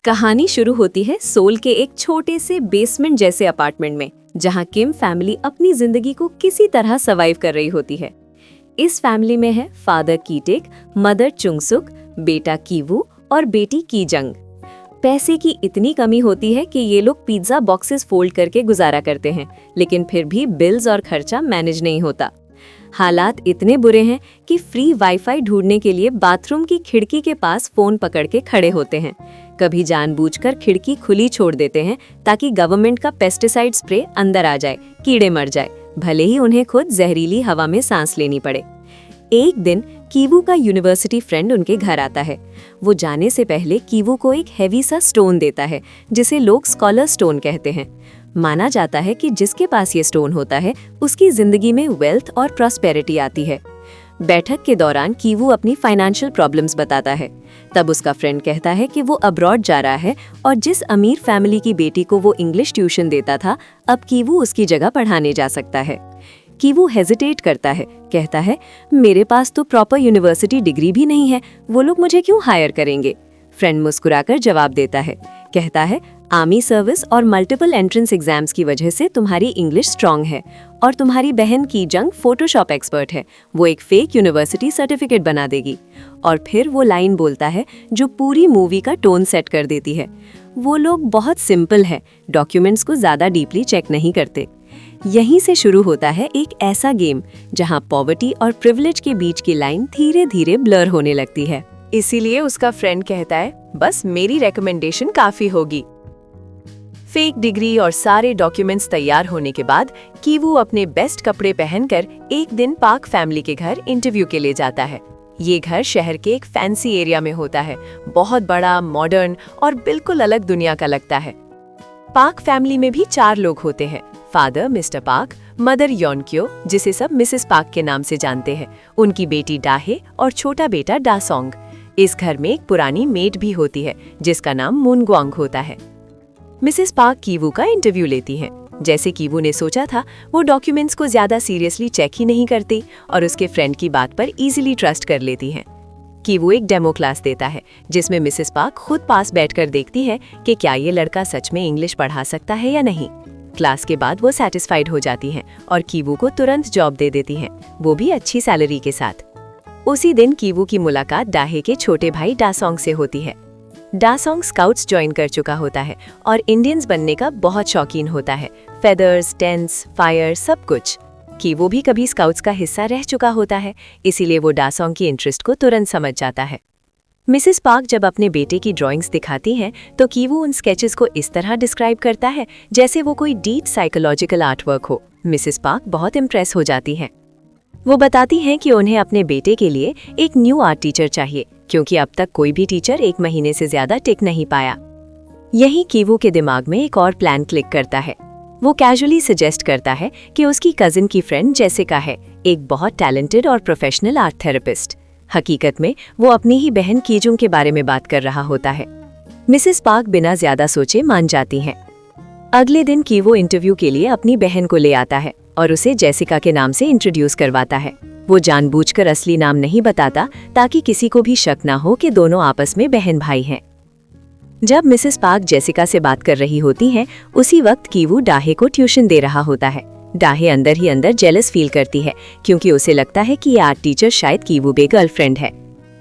कहानी शुरू होती है सोल के एक छोटे से बेसमेंट जैसे अपार्टमेंट में, जहां किम फैमिली अपनी जिंदगी को किसी तरह सर्वाइव कर रही होती है। इस फैमिली में है फादर कीटेक, मदर चुंगसुक, बेटा कीवू और बेटी कीजंग। पैसे की इतनी कमी होती है कि ये लोग पिज्जा बॉक्सेस फोल्ड करके गुजारा करते हैं, लेकिन फिर भी बिल्स और खर्चा मैनेज नहीं होता। हालात इतने बुरे हैं कि फ्री वाईफाई ढूंढने के लिए बाथरूम की खिड़की के पास फोन पकड़ के खड़े होते हैं। कभी जानबूझकर खिड़की खुली छोड़ देते हैं ताकि गवर्नमेंट का पेस्टिसाइड स्प्रे अंदर आ जाए, कीड़े मर जाए, भले ही उन्हें खुद जहरीली हवा में सांस लेनी पड़े। एक दिन कीवू का यूनिवर्सिटी फ्रेंड उनके घर आता है। वो जाने से पहले कीवू को एक हैवी सा स्टोन देता है, जिसे लोग स्कॉलर स्टोन कहते हैं। माना जाता है कि जिसके पास ये स्टोन होता है उसकी जिंदगी में वेल्थ और प्रॉस्पेरिटी आती है। बैठक के दौरान कीवू अपनी फाइनेंशियल प्रॉब्लम्स बताता है। तब उसका फ्रेंड कहता है कि वो अब्रॉड जा रहा है और जिस अमीर फैमिली की बेटी को वो इंग्लिश ट्यूशन देता था, अब कीवू उसकी जगह पढ़ाने जा सकता है। कीवू हेजिटेट करता है, कहता है मेरे पास तो प्रॉपर यूनिवर्सिटी डिग्री भी नहीं है, वो लोग मुझे क्यों हायर करेंगे। फ्रेंड मुस्कुराकर जवाब देता है, कहता है आर्मी सर्विस और मल्टीपल एंट्रेंस एग्जाम्स की वजह से तुम्हारी इंग्लिश स्ट्रांग है और तुम्हारी बहन कीजंग फोटोशॉप एक्सपर्ट है, वो एक फेक यूनिवर्सिटी सर्टिफिकेट बना देगी। और फिर वो लाइन बोलता है जो पूरी मूवी का टोन सेट कर देती है। वो लोग बहुत सिंपल है, डॉक्यूमेंट्स को ज़्यादा डीपली चेक नहीं करते। यहीं से शुरू होता है एक ऐसा गेम जहां पॉवर्टी और प्रिविलेज के बीच की लाइन धीरे धीरे ब्लर होने लगती है। इसीलिए उसका फ्रेंड कहता है बस मेरी रिकमेंडेशन काफी होगी। फेक डिग्री और सारे डॉक्यूमेंट्स तैयार होने के बाद कीवू अपने बेस्ट कपड़े पहनकर एक दिन पाक फैमिली के घर इंटरव्यू के लिए जाता है। ये घर शहर के एक फैंसी एरिया में होता है, बहुत बड़ा, मॉडर्न और बिल्कुल अलग दुनिया का लगता है। पाक फैमिली में भी 4 लोग होते हैं, फादर मिस्टर पाक, मदर योनक्यो जिसे सब मिसेस पाक के नाम से जानते हैं, उनकी बेटी डाहे और छोटा बेटा डासोंग। इस घर में एक पुरानी मेड भी होती है जिसका नाम मुनग्वांग होता है। मिसेस पाक कीवू का इंटरव्यू लेती हैं। जैसे कीवू ने सोचा था, वो डॉक्यूमेंट्स को ज्यादा सीरियसली चेक ही नहीं करती और उसके फ्रेंड की बात पर इजीली ट्रस्ट कर लेती हैं। कीवू एक डेमो क्लास देता है जिसमें मिसेस पाक खुद पास बैठकर देखती है कि क्या ये लड़का सच में इंग्लिश पढ़ा सकता है या नहीं। क्लास के बाद वो सेटिस्फाइड हो जाती हैं और कीवू को तुरंत जॉब दे देती हैं, वो भी अच्छी सैलरी के साथ। उसी दिन कीवू की मुलाकात डाहे के छोटे भाई डासोंग से होती है। डासोंग स्काउट्स ज्वाइन कर चुका होता है और इंडियंस बनने का बहुत शौकीन होता है, फेदर्स, टेंट्स, फायर, सब कुछ। कीवू भी कभी स्काउट्स का हिस्सा रह चुका होता है, इसीलिए वो डासोंग की इंटरेस्ट को तुरंत समझ जाता है। मिसेस पाक जब अपने बेटे की ड्राइंग्स दिखाती हैं तो कीवू उन स्केचेस को इस तरह डिस्क्राइब करता है जैसे वो कोई डीप साइकोलॉजिकल आर्टवर्क हो। मिसेस पाक बहुत इम्प्रेस हो जाती हैं। वो बताती हैं कि उन्हें अपने बेटे के लिए एक न्यू आर्ट टीचर चाहिए, क्योंकि अब तक कोई भी टीचर 1 महीने से ज्यादा टिक नहीं पाया। यही कीवू के दिमाग में एक और प्लान क्लिक करता है। वो कैजुअली सजेस्ट करता है कि उसकी कजिन की फ्रेंड जेसिका है, एक बहुत टैलेंटेड और प्रोफेशनल आर्ट थेरेपिस्ट। हकीकत में वो अपनी ही बहन कीजुंग के बारे में बात कर रहा होता है। मिसेस पाक बिना ज्यादा सोचे मान जाती हैं। अगले दिन कीवू इंटरव्यू के लिए अपनी बहन को ले आता है और उसे जेसिका के नाम से इंट्रोड्यूस करवाता है। वो जानबूझकर असली नाम नहीं बताता ताकि किसी को भी शक ना हो कि दोनों आपस में बहन भाई हैं। जब मिसेस पाक जेसिका से बात कर रही होती हैं, उसी वक्त कीवू डाहे को ट्यूशन दे रहा होता है। डाहे अंदर ही अंदर जेलस फील करती है, क्योंकि उसे लगता है कि ये आर्ट टीचर शायद कीवू बे गर्लफ्रेंड है।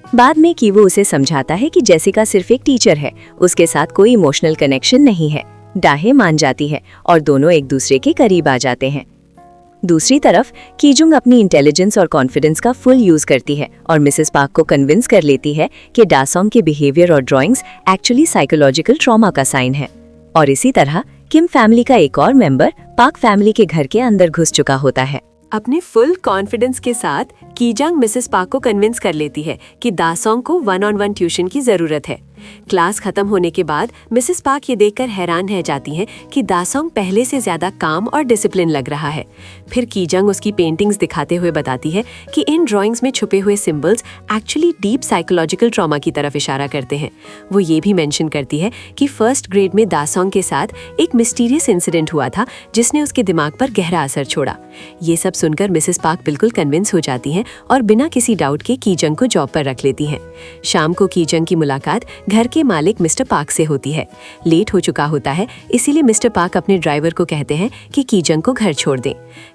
बाद में कीवू उसे समझाता है कि जेसिका सिर्फ एक टीचर है, उसके साथ कोई इमोशनल कनेक्शन नहीं है। डाहे मान जाती है और दोनों एक दूसरे के करीब आ जाते हैं। दूसरी तरफ कीजुंग अपनी इंटेलिजेंस और कॉन्फिडेंस का फुल यूज करती है और मिसेस पाक को कन्विंस कर लेती है कि डासोंग के बिहेवियर और ड्राइंग्स एक्चुअली साइकोलॉजिकल ट्रॉमा का साइन है। और इसी तरह किम फैमिली का एक और मेंबर पाक फैमिली के घर के अंदर घुस चुका होता है। अपने फुल कॉन्फिडेंस के साथ कीजंग मिसेस पाक को कन्विंस कर लेती है कि डासोंग को 1-on-1 ट्यूशन की जरूरत है। क्लास खत्म होने के बाद मिसेस पाक ये देखकर हैरान रह जाती हैं कि डासोंग पहले से ज्यादा काम और डिसिप्लिन लग रहा है। फिर कीजंग उसकी पेंटिंग्स दिखाते हुए बताती है कि इन ड्राइंग्स में छुपे हुए symbols actually deep psychological trauma की तरफ इशारा करते हैं। वो ये भी मेंशन करती है कि फर्स्ट ग्रेड में डासोंग के साथ एक मिस्टीरियस इंसिडेंट हुआ था जिसने उसके दिमाग पर गहरा असर छोड़ा। ये सब सुनकर मिसेस पाक बिल्कुल कन्विंस हो जाती हैं और बिना किसी डाउट के कीजंग को जॉब पर रख लेती हैं। शाम को कीजंग की मुलाकात घर के मालिक मिस्टर पार्क से होती है। लेट हो चुका होता है, इसीलिए मिस्टर पार्क अपने ड्राइवर को कहते हैं कि कीजंग को घर छोड़ दें।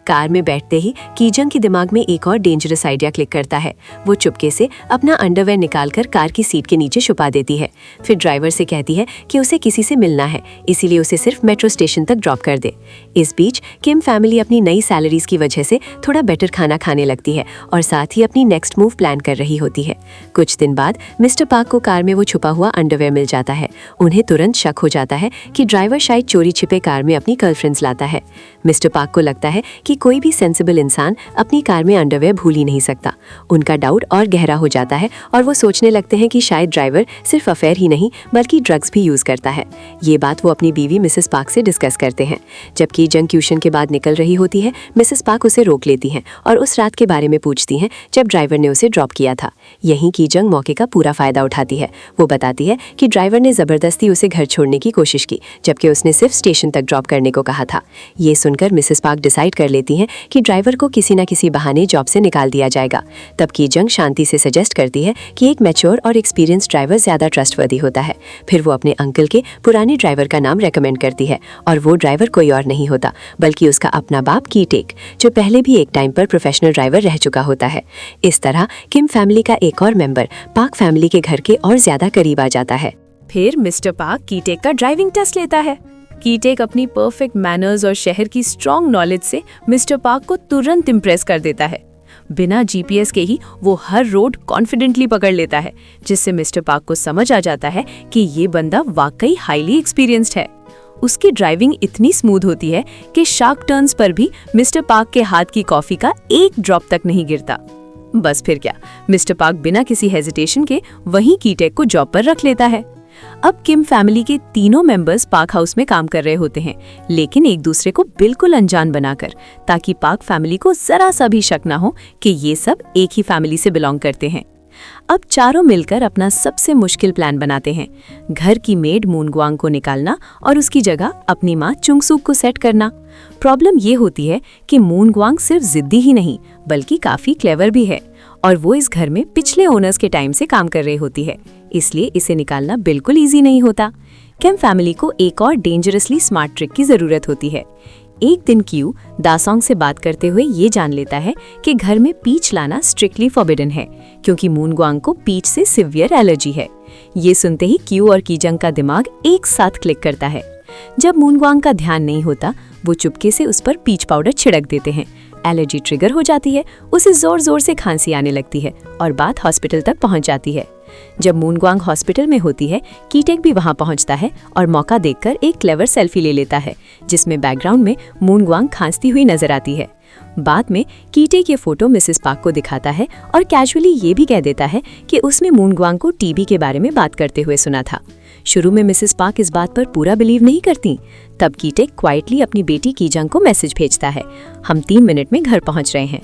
कार में बैठते ही कीजंग के दिमाग में एक और डेंजरस आइडिया क्लिक करता है। वो चुपके से अपना अंडरवेयर निकालकर कार की सीट के नीचे छुपा देती है। फिर ड्राइवर से कहती है कि उसे किसी से मिलना है, इसीलिए उसे सिर्फ मेट्रो स्टेशन तक ड्रॉप कर दे। इस बीच किम फैमिली अपनी नई सैलरीज की वजह से थोड़ा बेटर खाना खाने लगती है और साथ ही अपनी नेक्स्ट मूव प्लान कर रही होती है। कुछ दिन बाद मिस्टर पार्क को कार में वो छुपा हुआ अंडरवेयर मिल जाता है। उन्हें तुरंत शक हो जाता है कि ड्राइवर शायद चोरी छिपे कार में अपनी गर्लफ्रेंड्स लाता है। मिस्टर पार्क को लगता है कि कोई भी सेंसिबल इंसान अपनी कार में अंडरवेयर भूल ही नहीं सकता। उनका डाउट और गहरा हो जाता है और वो सोचने लगते हैं कि शायद ड्राइवर सिर्फ अफेयर ही नहीं बल्कि ड्रग्स भी यूज करता है। ये बात वो अपनी बीवी मिसेस पार्क से डिस्कस करते हैं। जबकि जंग ट्यूशन के बाद निकल रही होती है, मिसेस पार्क उसे रोक लेती हैं और उस रात के बारे में पूछती हैं जब ड्राइवर ने उसे ड्रॉप किया था। यहीं की जंग मौके का पूरा फायदा उठाती है। वो बताती है कि ड्राइवर ने जबरदस्ती उसे घर छोड़ने की कोशिश की, जबकि उसने सिर्फ स्टेशन तक ड्रॉप करने को कहा था। ये सुनकर मिसेस पार्क डिसाइड कर लेती हैं कि ड्राइवर को किसी न किसी बहाने जॉब से निकाल दिया जाएगा। तब की जंग शांति से सजेस्ट करती है कि एक मैच्योर और एक्सपीरियंस ड्राइवर ज्यादा ट्रस्टवर्दी होता है। फिर वो अपने अंकल के पुराने ड्राइवर का नाम रेकमेंड करती है और वो ड्राइवर कोई और नहीं होता बल्कि उसका अपना बाप कीटेक, जो पहले भी एक टाइम पर प्रोफेशनल ड्राइवर रह चुका होता है। इस तरह किम फैमिली का एक और मेंबर पार्क फैमिली के घर के और ज्यादा करीब आ जाता है। फिर मिस्टर पार्क कीटेक का ड्राइविंग टेस्ट लेता है। कीटेक अपनी परफेक्ट मैनर्स और शहर की स्ट्रॉन्ग नॉलेज से मिस्टर पार्क को तुरंत इम्प्रेस कर देता है। बिना जीपीएस के ही वो हर रोड कॉन्फिडेंटली पकड़ लेता है, जिससे मिस्टर पार्क को समझ आ जाता है कि ये बंदा वाकई हाईली एक्सपीरियंस्ड है। उसकी ड्राइविंग इतनी स्मूथ होती है कि शार्प टर्न्स पर भी मिस्टर पार्क के हाथ की कॉफी का एक ड्रॉप तक नहीं गिरता। बस फिर क्या, मिस्टर पार्क बिना किसी हेजिटेशन के वहीं कीटेक को जॉब पर रख लेता है। अब किम फैमिली के तीनों मेंबर्स पार्क हाउस में काम कर रहे होते हैं, लेकिन एक दूसरे को बिल्कुल अनजान बनाकर, ताकि पार्क फैमिली को जरा सा भी शक ना हो कि ये सब एक ही फैमिली से बिलोंग करते हैं। अब चारों मिलकर अपना सबसे मुश्किल प्लान बनाते हैं, घर की मेड मूनग्वांग को निकालना और उसकी जगह अपनी माँ चुंगसूक को सेट करना। प्रॉब्लम ये होती है कि मूनग्वांग सिर्फ जिद्दी ही नहीं बल्कि काफी क्लेवर भी है और वो इस घर में पिछले ओनर्स के टाइम से काम कर रही होती है, इसलिए इसे निकालना बिल्कुल इजी नहीं होता। किम फैमिली को एक और डेंजरसली स्मार्ट ट्रिक की जरूरत होती है। एक दिन क्यू दासोंग से बात करते हुए ये जान लेता है कि घर में पीच लाना स्ट्रिक्टली फॉरबिडन है, क्योंकि मूनग्वांग को पीच से सिवियर एलर्जी है। ये सुनते ही क्यू और कीजंग का दिमाग एक साथ क्लिक करता है। जब मूनग्वांग का ध्यान नहीं होता, वो चुपके से उस पर पीच पाउडर छिड़क देते हैं। एलर्जी ट्रिगर हो जाती है, उसे जोर जोर से खांसी आने लगती है और बात हॉस्पिटल तक पहुंच जाती है। जब मूनग्वांग हॉस्पिटल में होती है, कीटेक भी वहां पहुंचता है और मौका देखकर एक क्लेवर सेल्फी ले लेता है, जिसमें बैकग्राउंड में मूनग्वांग खांसती हुई नजर आती है। बाद में कीटेक ये फोटो मिसेस पार्क को दिखाता है और कैजुअली ये भी कह देता है कि उसने मूनग्वांग को टीबी के बारे में बात करते हुए सुना था। शुरू में मिसेस पार्क इस बात पर पूरा बिलीव नहीं करती। तब कीटेक क्वाइटली अपनी बेटी कीजंग को मैसेज भेजता है, हम 3 मिनट में घर पहुंच रहे हैं।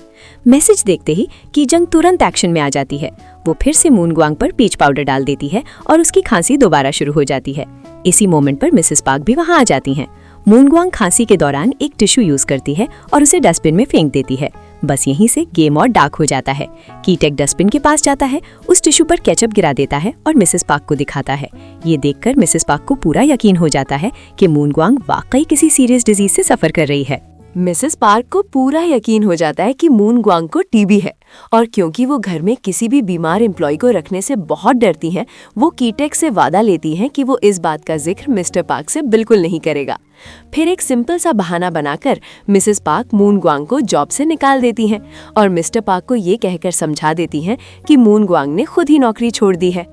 मैसेज देखते ही कीजंग तुरंत एक्शन में आ जाती है। वो फिर से मूनग्वांग पर पीच पाउडर डाल देती है और उसकी खांसी दोबारा शुरू हो जाती है। इसी मोमेंट पर मिसेस पार्क भी वहां आ जाती हैं। मूनग्वांग खांसी के दौरान एक टिश्यू यूज करती है और उसे डस्टबिन में फेंक देती है। बस यहीं से गेम और डार्क हो जाता है। कीटेक डस्टबिन के पास जाता है, उस टिश्यू पर केचप गिरा देता है और मिसेस पार्क को दिखाता है। ये देखकर मिसेस पार्क को पूरा यकीन हो जाता है कि मूनग्वांग वाकई किसी सीरियस डिजीज से सफर कर रही है। मिसेस पार्क को पूरा यकीन हो जाता है कि मूनग्वांग को टीबी है और क्योंकि वो घर में किसी भी बीमार एम्प्लॉय को रखने से बहुत डरती हैं, वो कीटेक से वादा लेती हैं कि वो इस बात का जिक्र मिस्टर पार्क से बिल्कुल नहीं करेगा। फिर एक सिंपल सा बहाना बनाकर मिसेस पार्क मूनग्वांग को जॉब से निकाल देती हैं और मिस्टर पार्क को ये कहकर समझा देती हैं कि मूनग्वांग ने खुद ही नौकरी छोड़ दी है।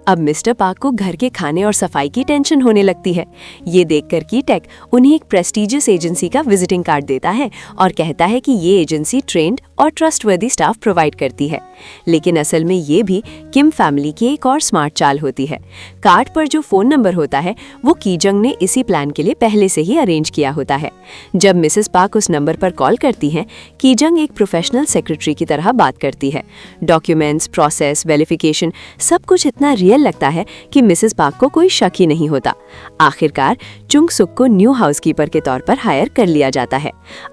अब मिस्टर पार्क को घर के खाने और सफाई की टेंशन होने लगती है। ये देखकर कीटेक उन्हें एक प्रेस्टीजियस एजेंसी का विजिटिंग कार्ड देता है और कहता है कि ये एजेंसी ट्रेंड और ट्रस्टवर्दी स्टाफ प्रोवाइड करती है। लेकिन असल में ये भी किम फैमिली की एक और स्मार्ट चाल होती है। कार्ड पर जो फोन नंबर होता है वो कीजंग ने इसी प्लान के लिए पहले से ही अरेंज किया होता है। जब मिसेस पार्क उस नंबर पर कॉल करती हैं, कीजंग एक प्रोफेशनल सेक्रेटरी की तरह बात करती है। डॉक्यूमेंट्स, प्रोसेस, वेरिफिकेशन सब कुछ इतना इतना रियल लगता है कि मिसेस पार्क को कोई शक ही नहीं होता। आखिरकार चुंग सुक को न्यू हाउसकीपर के तौर पर हायर कर लिया जाता है।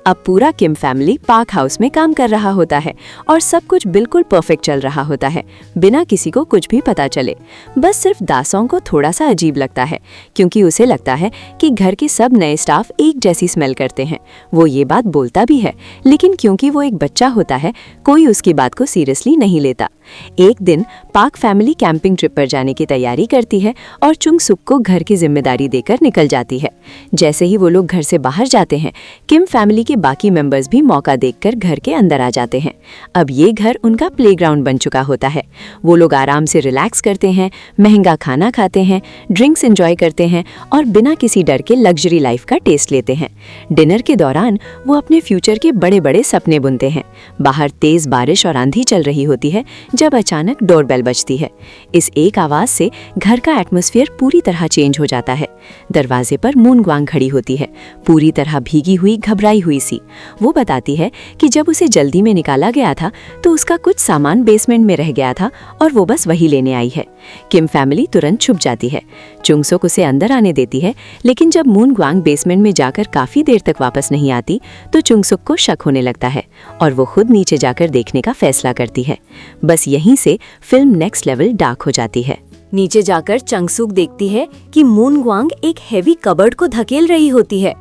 अब पूरा किम फैमिली पार्क हाउस में काम कर रहा होता है और सब कुछ बिल्कुल परफेक्ट चल रहा होता है, बिना किसी को कुछ भी पता चले। बस सिर्फ दासोंग को थोड़ा सा अजीब लगता है, क्योंकि उसे लगता है कि घर के सब नए स्टाफ एक जैसी स्मेल करते हैं। वो ये बात बोलता भी है, लेकिन क्योंकि वो एक बच्चा होता है, कोई उसकी बात को सीरियसली नहीं लेता। एक दिन पार्क फैमिली कैंपिंग ट्रिप पर जाने की तैयारी करती है और चुंग सुक को घर की जिम्मेदारी देकर निकल जाती है। जैसे ही वो लोग घर से बाहर जाते हैं, किम फैमिली के बाकी मेंबर्स भी मौका देखकर घर के अंदर आ जाते हैं। अब ये घर उनका प्लेग्राउंड बन चुका होता है। वो लोग आराम से रिलैक्स करते हैं, महंगा खाना खाते हैं, ड्रिंक्स एंजॉय करते हैं और बिना किसी डर के लग्जरी लाइफ का टेस्ट लेते हैं। डिनर के दौरान वो अपने फ्यूचर के बड़े बड़े सपने बुनते हैं। बाहर तेज बारिश और आंधी चल रही होती है जब अचानक डोरबेल बजती है। इस एक आवाज से घर का एटमॉस्फेयर पूरी तरह चेंज हो जाता है। दरवाजे पर मून ग्वांग खड़ी होती है, पूरी तरह भीगी हुई, घबराई हुई सी। वो बताती है कि जब उसे जल्दी में निकाला गया था तो उसका कुछ सामान बेसमेंट में रह गया था और वो बस वही लेने आई है। किम फैमिली तुरंत छुप जाती है। चुंग सुक उसे अंदर आने देती है, लेकिन जब मून ग्वांग बेसमेंट में जाकर काफी देर तक वापस नहीं आती तो चुंग सुक को शक होने लगता है और वो खुद नीचे जाकर देखने का फैसला करती है। बस यहीं से फिल्म नेक्स्ट लेवल डार्क हो जाती है। नीचे जाकर चंगसुक देखती है कि मून ग्वांग एक हेवी कबर्ड को धकेल रही होती है।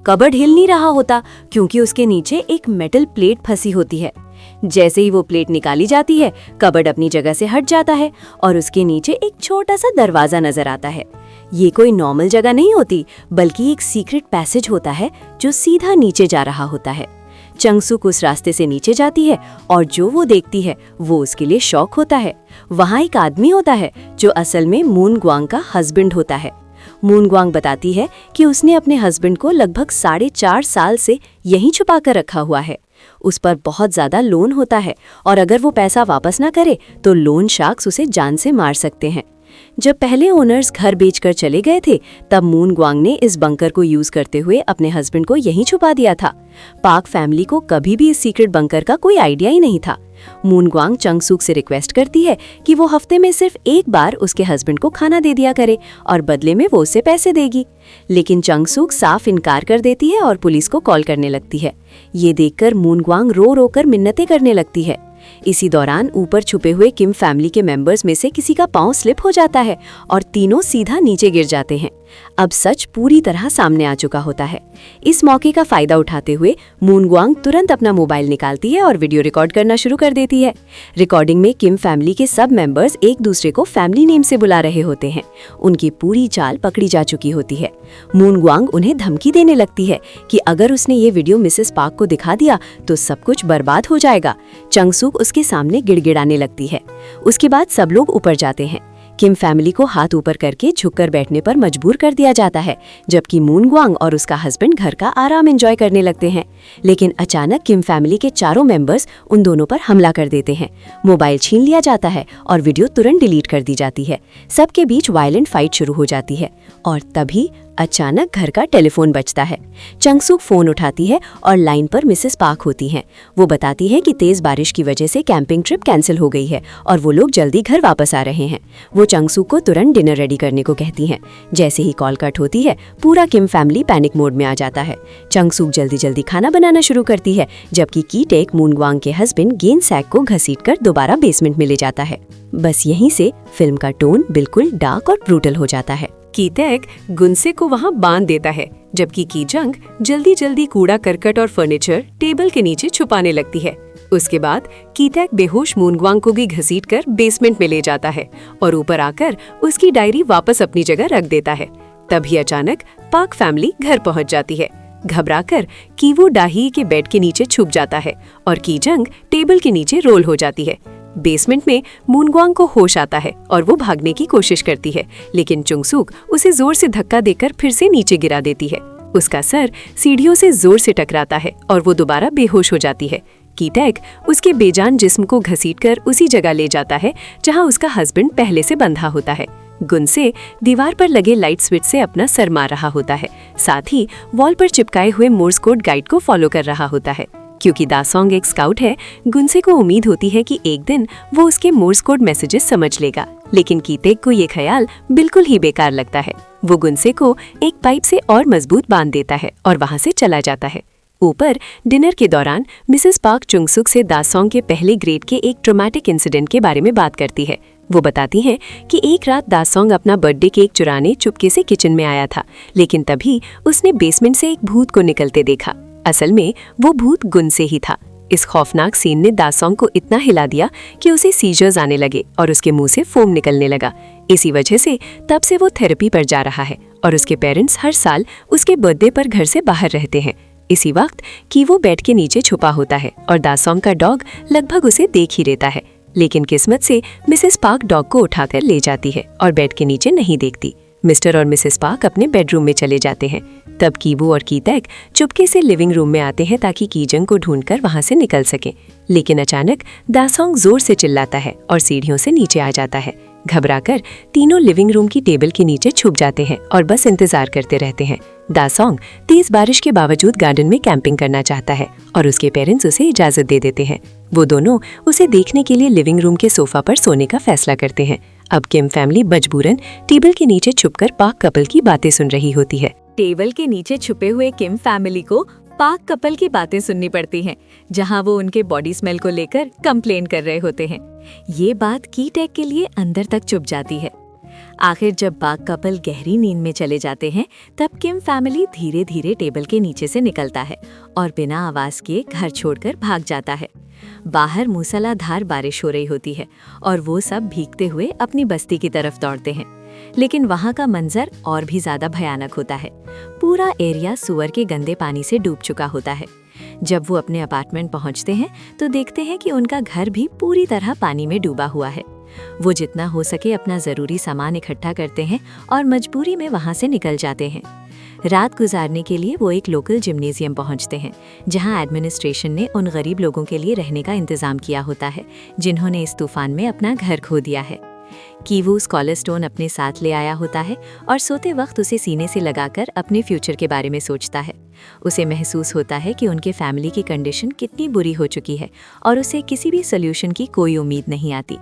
कबर्ड हिल नहीं रहा होता क्योंकि उसके नीचे एक मेटल प्लेट फंसी होती है। जैसे ही वो प्लेट निकाली जाती है, कबर्ड अपनी जगह से हट जाता है और उसके नीचे एक छोटा सा दरवाजा नजर आता है। ये कोई नॉर्मल जगह नहीं होती, बल्कि एक सीक्रेट पैसेज होता है जो सीधा नीचे जा रहा होता है। चंगसुक उस रास्ते से नीचे जाती है और जो वो देखती है वो उसके लिए शॉक होता है। वहाँ एक आदमी होता है जो असल में मून ग्वांग का हस्बैंड होता है। मून ग्वांग बताती है कि उसने अपने हस्बैंड को लगभग 4.5 साल से यहीं छुपा कर रखा हुआ है। उस पर बहुत ज्यादा लोन होता है और अगर वो पैसा वापस ना करे तो लोन शार्क्स उसे जान से मार सकते हैं। जब पहले ओनर्स घर बेचकर चले गए थे, तब मून ग्वांग ने इस बंकर को यूज करते हुए अपने हस्बैंड को यहीं छुपा दिया था। पार्क फैमिली को कभी भी इस सीक्रेट बंकर का कोई आइडिया ही नहीं था। मून ग्वांग चंगसुक से रिक्वेस्ट करती है कि वो हफ्ते में सिर्फ एक बार उसके हस्बैंड को खाना दे दिया करे और बदले में वो उसे पैसे देगी, लेकिन चंगसुक साफ इनकार कर देती है और पुलिस को कॉल करने लगती है। ये देखकर मून ग्वांग रो रो कर मिन्नतें करने लगती है। इसी दौरान ऊपर छुपे हुए किम फैमिली के मेंबर्स में से किसी का पांव स्लिप हो जाता है और तीनों सीधा नीचे गिर जाते हैं। अब सच पूरी तरह सामने आ चुका होता है। इस मौके का फायदा उठाते हुए मून ग्वांग तुरंत अपना मोबाइल निकालती है और वीडियो रिकॉर्ड करना शुरू कर देती है। रिकॉर्डिंग में किम फैमिली के सब मेंबर्स एक दूसरे को फैमिली नेम से बुला रहे होते हैं। उनकी पूरी चाल पकड़ी जा चुकी होती है। मून ग्वांग उन्हें धमकी देने लगती है कि अगर उसने ये वीडियो मिसेस पार्क को दिखा दिया तो सब कुछ बर्बाद हो जाएगा। चंगसुक उसके सामने गिड़गिड़ाने लगती है। उसके बाद सब लोग ऊपर जाते हैं। किम फैमिली को हाथ ऊपर करके झुककर बैठने पर मजबूर कर दिया जाता है, जबकि मून ग्वांग और उसका हस्बैंड घर का आराम एंजॉय करने लगते हैं। लेकिन अचानक किम फैमिली के चारों मेंबर्स उन दोनों पर हमला कर देते हैं। मोबाइल छीन लिया जाता है और वीडियो तुरंत डिलीट कर दी जाती है। सबके बीच वायलेंट फाइट शुरू हो जाती है और तभी अचानक घर का टेलीफोन बजता है। चंगसुक फोन उठाती है और लाइन पर मिसेस पार्क होती हैं। वो बताती है कि तेज बारिश की वजह से कैंपिंग ट्रिप कैंसिल हो गई है और वो लोग जल्दी घर वापस आ रहे हैं। वो चंगसुक को तुरंत डिनर रेडी करने को कहती हैं। जैसे ही कॉल कट होती है, पूरा किम फैमिली पैनिक मोड में आ जाता है। चंगसुक जल्दी जल्दी खाना बनाना शुरू करती है, जबकि कीटेक मून ग्वांग के हस्बैंड गेन सैक को घसीटकर दोबारा बेसमेंट में ले जाता है। बस यहीं से फिल्म का टोन बिल्कुल डार्क और ब्रूटल हो जाता है। कीटेक गुनसे को वहां बांध देता है, जबकि कीजंग जल्दी जल्दी कूड़ा करकट और फर्नीचर टेबल के नीचे छुपाने लगती है। उसके बाद कीटेक बेहोश मून ग्वांग को भी घसीटकर बेसमेंट में ले जाता है और ऊपर आकर उसकी डायरी वापस अपनी जगह रख देता है। तभी अचानक पार्क फैमिली घर पहुंच जाती है। घबराकर कीवू डाही के बेड के नीचे छुप जाता है और कीजंग टेबल के नीचे रोल हो जाती है। बेसमेंट में मून ग्वांग को होश आता है और वो भागने की कोशिश करती है, लेकिन चंगसुक उसे जोर से धक्का देकर फिर से नीचे गिरा देती है। उसका सर सीढ़ियों से जोर से टकराता है और वो दोबारा बेहोश हो जाती है। कीटेक उसके बेजान जिस्म को घसीटकर उसी जगह ले जाता है जहां उसका हस्बैंड पहले से बंधा होता है। गुनसे दीवार पर लगे लाइट स्विच से अपना सर मार रहा होता है, साथ ही वॉल पर चिपकाए हुए मोर्स कोड गाइड को फॉलो कर रहा होता है। क्योंकि दासोंग एक स्काउट है, गुनसे को उम्मीद होती है कि एक दिन वो उसके मोर्स कोड मैसेजेस समझ लेगा। लेकिन कीटेक को ये ख्याल बिल्कुल ही बेकार लगता है। वो गुनसे को एक पाइप से और मजबूत बांध देता है और वहां से चला जाता है। ऊपर डिनर के दौरान मिसेस पार्क चुंगसुक से दासोंग के पहले ग्रेड के एक ट्रॉमेटिक इंसिडेंट के बारे में बात करती है। वो बताती हैं कि एक रात दासोंग अपना बर्थडे केक चुराने चुपके से किचन में आया था, लेकिन तभी उसने बेसमेंट से एक भूत को निकलते देखा। असल में वो भूत गुनसे ही था। इस खौफनाक सीन ने दासोंग को इतना हिला दिया कि उसे सीजर्स आने लगे और उसके मुंह से फोम निकलने लगा। इसी वजह से तब से वो थेरेपी पर जा रहा है और उसके पेरेंट्स हर साल उसके बर्थडे पर घर से बाहर रहते हैं। इसी वक्त कीवू बेड के नीचे छुपा होता है और दासोंग का डॉग लगभग उसे देख ही रहता है। लेकिन किस्मत से मिसेस पार्क डॉग को उठाकर ले जाती है और बेड के नीचे नहीं देखती। मिस्टर और मिसेस पार्क अपने बेडरूम में चले जाते हैं। तब कीवू और कीटेक चुपके से लिविंग रूम में आते हैं ताकि कीजंग को ढूंढकर वहां से निकल सके। लेकिन अचानक दासोंग जोर से चिल्लाता है और सीढ़ियों से नीचे आ जाता है। घबराकर तीनों लिविंग रूम की टेबल के नीचे छुप जाते हैं और बस इंतजार करते रहते हैं। दासोंग तेज बारिश के बावजूद गार्डन में कैंपिंग करना चाहता है और उसके पेरेंट्स उसे इजाजत दे देते हैं। वो दोनों उसे देखने के लिए लिविंग रूम के सोफा पर सोने का फैसला करते हैं। अब किम फैमिली मजबूरन टेबल के नीचे छुपकर पार्क कपल की बातें सुन रही होती है। टेबल के नीचे छुपे हुए किम फैमिली को पार्क कपल की बातें सुननी पड़ती हैं, जहां वो उनके बॉडी स्मेल को लेकर कंप्लेन कर रहे होते हैं। ये बात कीटेक के लिए अंदर तक चुप जाती है। आखिर जब पार्क कपल गहरी नींद में चले जाते हैं, तब किम फैमिली धीरे धीरे टेबल के नीचे से निकलता है और बिना आवाज किए घर छोड़कर भाग जाता है। बाहर मूसलाधार बारिश हो रही होती है और वो सब भीगते हुए अपनी बस्ती की तरफ दौड़ते हैं। लेकिन वहाँ का मंजर और भी ज्यादा भयानक होता है। पूरा एरिया सुअर के गंदे पानी से डूब चुका होता है। जब वो अपने अपार्टमेंट पहुँचते हैं तो देखते हैं कि उनका घर भी पूरी तरह पानी में डूबा हुआ है। वो जितना हो सके अपना जरूरी सामान इकट्ठा करते हैं और मजबूरी में वहाँ से निकल जाते हैं। रात गुजारने के लिए वो एक लोकल जिम्नेजियम पहुंचते हैं, जहां एडमिनिस्ट्रेशन ने उन गरीब लोगों के लिए रहने का इंतजाम किया होता है जिन्होंने इस तूफान में अपना घर खो दिया है। कीवू स्कॉलर स्टोन अपने साथ ले आया होता है और सोते वक्त उसे सीने से लगाकर अपने फ्यूचर के बारे में सोचता है। उसे महसूस होता है कि उनके फैमिली की कंडीशन कितनी बुरी हो चुकी है और उसे किसी भी सोल्यूशन की कोई उम्मीद नहीं आती।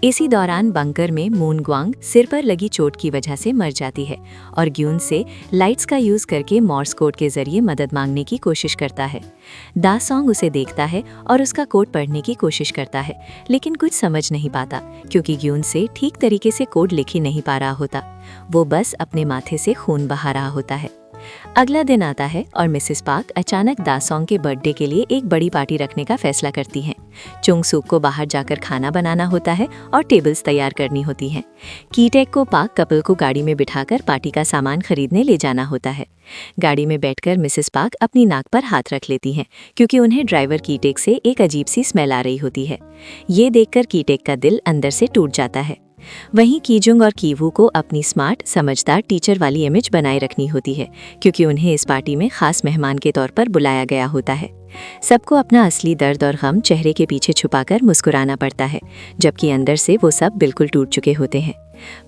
इसी दौरान बंकर में मून ग्वांग सिर पर लगी चोट की वजह से मर जाती है और ग्यून से लाइट्स का यूज करके मॉर्स कोड के जरिए मदद मांगने की कोशिश करता है। दासोंग उसे देखता है और उसका कोड पढ़ने की कोशिश करता है, लेकिन कुछ समझ नहीं पाता क्योंकि ग्यून से ठीक तरीके से कोड लिख ही नहीं पा रहा होता। वो बस अपने माथे से खून बहा रहा होता है। अगला दिन आता है और मिसेस पार्क अचानक दासोंग के बर्थडे के लिए एक बड़ी पार्टी रखने का फैसला करती हैं। चुंगसुक को बाहर जाकर खाना बनाना होता है और टेबल्स तैयार करनी होती हैं। कीटेक को पार्क कपल को गाड़ी में बिठाकर पार्टी का सामान खरीदने ले जाना होता है। गाड़ी में बैठकर मिसेस पार्क अपनी नाक पर हाथ रख लेती हैं क्योंकि उन्हें ड्राइवर कीटेक से एक अजीब सी स्मेल आ रही होती है। ये देखकर कीटेक का दिल अंदर से टूट जाता है। वहीं कीजुंग और कीवू को अपनी स्मार्ट समझदार टीचर वाली इमेज बनाए रखनी होती है क्योंकि उन्हें इस पार्टी में खास मेहमान के तौर पर बुलाया गया होता है। सबको अपना असली दर्द और गम चेहरे के पीछे छुपाकर मुस्कुराना पड़ता है, जबकि अंदर से वो सब बिल्कुल टूट चुके होते हैं।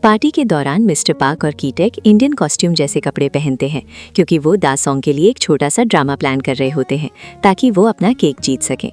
पार्टी के दौरान मिस्टर पार्क और कीटेक इंडियन कॉस्ट्यूम जैसे कपड़े पहनते हैं क्योंकि वो दासोंग के लिए एक छोटा सा ड्रामा प्लान कर रहे होते हैं ताकि वो अपना केक जीत सकें।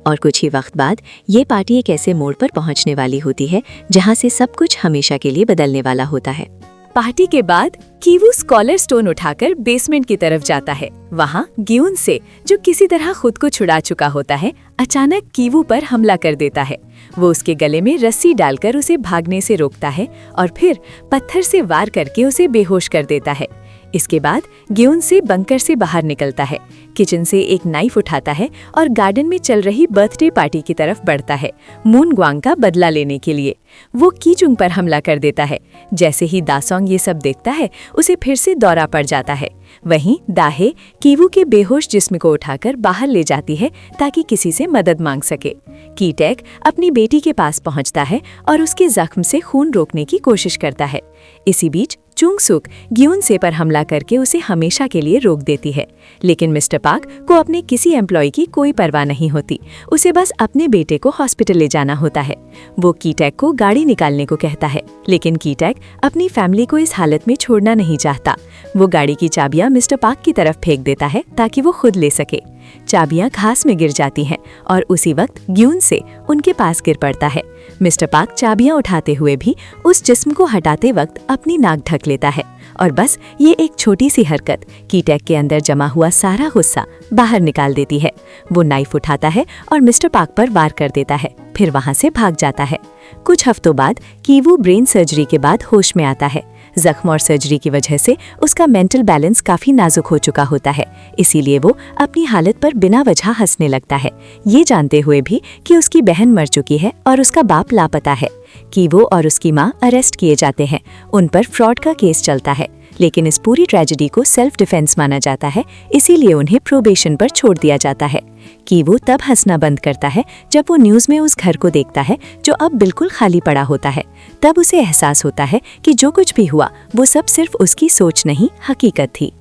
और कुछ ही वक्त बाद ये पार्टी एक ऐसे मोड़ पर पहुंचने वाली होती है जहां से सब कुछ हमेशा के लिए बदलने वाला होता है। पार्टी के बाद कीवू स्कॉलर स्टोन उठाकर बेसमेंट की तरफ जाता है। वहाँ ग्यून से, जो किसी तरह खुद को छुड़ा चुका होता है, अचानक कीवू पर हमला कर देता है। वो उसके गले में रस्सी डालकर उसे भागने से रोकता है और फिर पत्थर से वार करके उसे बेहोश कर देता है। इसके बाद ग्यून से बंकर से बाहर निकलता है, किचन से एक नाइफ उठाता है और गार्डन में चल रही बर्थडे पार्टी की तरफ बढ़ता है मून ग्वांग का बदला लेने के लिए। वो कीचुंग पर हमला कर देता है। जैसे ही दासोंग ये सब देखता है, उसे फिर से दौरा पड़ जाता है। वहीं दाहे कीवू के बेहोश जिस्म को उठाकर बाहर ले जाती है ताकि किसी से मदद मांग सके। कीटेक अपनी बेटी के पास पहुंचता है और उसके जख्म से खून रोकने की कोशिश करता है। इसी बीच चुंगसुक ग्यून से पर हमला करके उसे हमेशा के लिए रोक देती है, लेकिन मिस्टर पार्क को अपने किसी एम्प्लॉय की कोई परवाह नहीं होती। उसे बस अपने बेटे को हॉस्पिटल ले जाना होता है। वो कीटेक को गाड़ी निकालने को कहता है, लेकिन कीटेक अपनी फैमिली को इस हालत में छोड़ना नहीं चाहता। वो गाड़ी की चाबियां मिस्टर पार्क की तरफ फेंक देता है ताकि वो खुद ले सके। चाबियां घास में गिर जाती हैं और उसी वक्त ग्यून से उनके पास गिर पड़ता है। मिस्टर पार्क चाबियां उठाते हुए भी उस जिस्म को हटाते वक्त अपनी नाक ढक लेता है और बस ये एक छोटी सी हरकत कीटेक के अंदर जमा हुआ सारा गुस्सा बाहर निकाल देती है। वो नाइफ उठाता है और मिस्टर पार्क पर वार कर देता है, फिर वहां से भाग जाता है। कुछ हफ्तों बाद कीवू ब्रेन सर्जरी के बाद होश में आता है। जख्म और सर्जरी की वजह से उसका मेंटल बैलेंस काफी नाजुक हो चुका होता है, इसीलिए वो अपनी हालत पर बिना वजह हंसने लगता है, ये जानते हुए भी कि उसकी बहन मर चुकी है और उसका बाप लापता है। कीवू और उसकी माँ अरेस्ट किए जाते हैं। उन पर फ्रॉड का केस चलता है, लेकिन इस पूरी ट्रेजेडी को सेल्फ डिफेंस माना जाता है, इसीलिए उन्हें प्रोबेशन पर छोड़ दिया जाता है। कीवू तब हंसना बंद करता है जब वो न्यूज़ में उस घर को देखता है जो अब बिल्कुल खाली पड़ा होता है। तब उसे एहसास होता है कि जो कुछ भी हुआ वो सब सिर्फ उसकी सोच नहीं, हकीकत थी।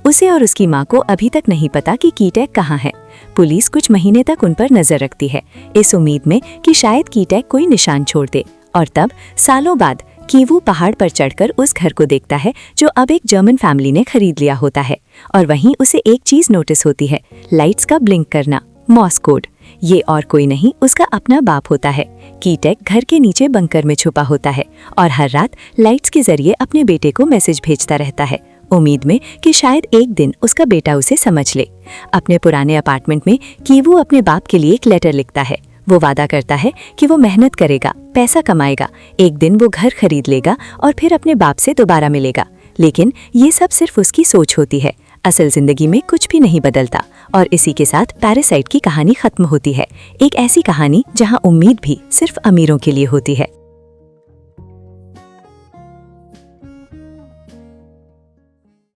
उसे और उसकी माँ को अभी तक नहीं पता कि कीटेक कहाँ है। पुलिस कुछ महीने तक उन पर नजर रखती है, इस उम्मीद में कि शायद कीटेक कोई निशान छोड़ दे। और तब सालों बाद कीवू पहाड़ पर चढ़कर उस घर को देखता है जो अब एक जर्मन फैमिली ने खरीद लिया होता है। और वहीं उसे एक चीज नोटिस होती है, लाइट्स का ब्लिंक करना, मॉर्स कोड। ये और कोई नहीं, उसका अपना बाप होता है। कीटेक घर के नीचे बंकर में छुपा होता है और हर रात लाइट्स के जरिए अपने बेटे को मैसेज भेजता रहता है, उम्मीद में कि शायद एक दिन उसका बेटा उसे समझ ले। अपने पुराने अपार्टमेंट में कीवू अपने बाप के लिए एक लेटर लिखता है। वो वादा करता है कि वो मेहनत करेगा, पैसा कमाएगा, एक दिन वो घर खरीद लेगा और फिर अपने बाप से दोबारा मिलेगा। लेकिन ये सब सिर्फ उसकी सोच होती है, असल जिंदगी में कुछ भी नहीं बदलता। और इसी के साथ पैरासाइट की कहानी खत्म होती है, एक ऐसी कहानी जहां उम्मीद भी सिर्फ अमीरों के लिए होती है।